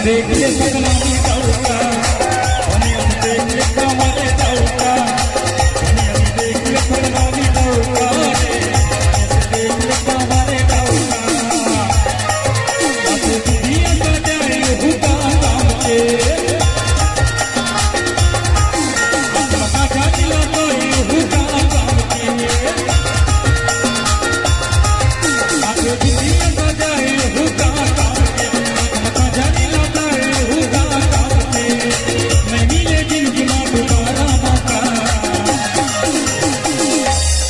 देख ले सपना में जाऊंगा बनिया से देख ले कमरे जाऊंगा बनिया से देख ले सपना में जाऊंगा बनिया से देख ले कमरे जाऊंगा अब दिया सजाए हुआ काम के पता चला कोई हुआ काम के अब दिया सजाए हुआ काम के पता चला कोई हुआ काम के नहीं मिले जिंदगी में दोबारा मौका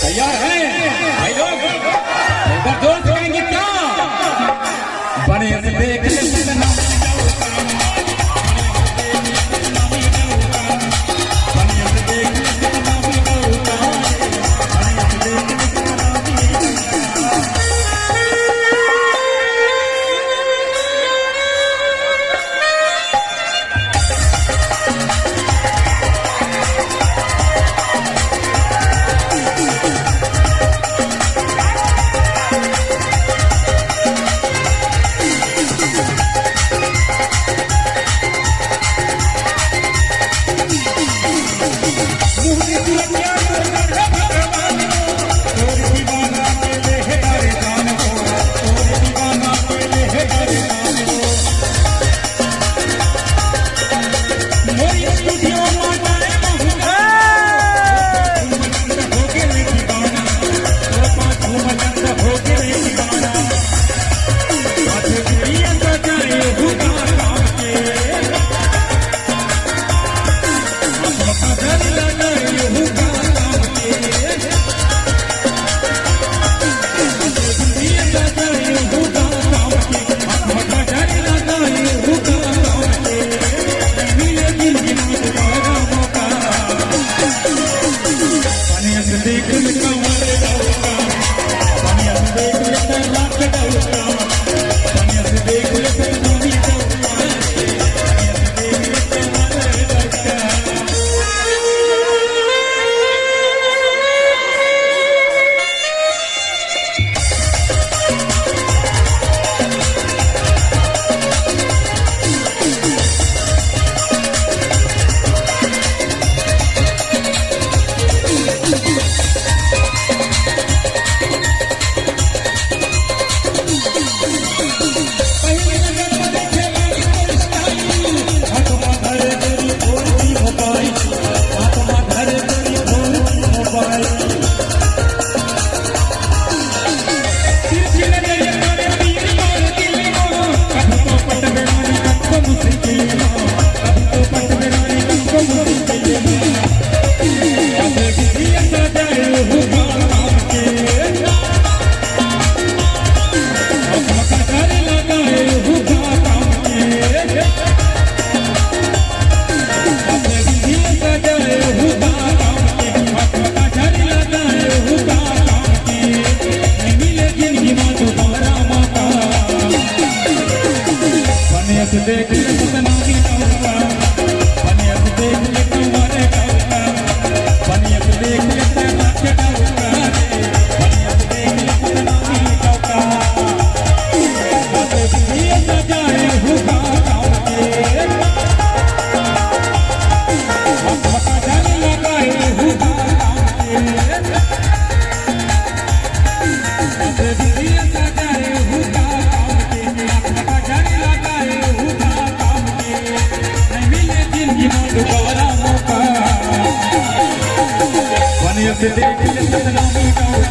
तैयार है भाई लोग एक बार जोर से कहेंगे क्या बने से देख ले सपना देख ले सपना में जाऊंगा बनिया से देख ले कमरे जाऊंगा बनिया से देख ले सपना के जाऊंगा बनिया से देख ले सपना में जाऊंगा अब दिया सजाए हुआ काम के अब पता चल लगाए हुआ काम के अब दिया सजाए हुआ काम के पता चल लगाए दोबारा मौका बनिया से देख ले सपना में जाऊंगा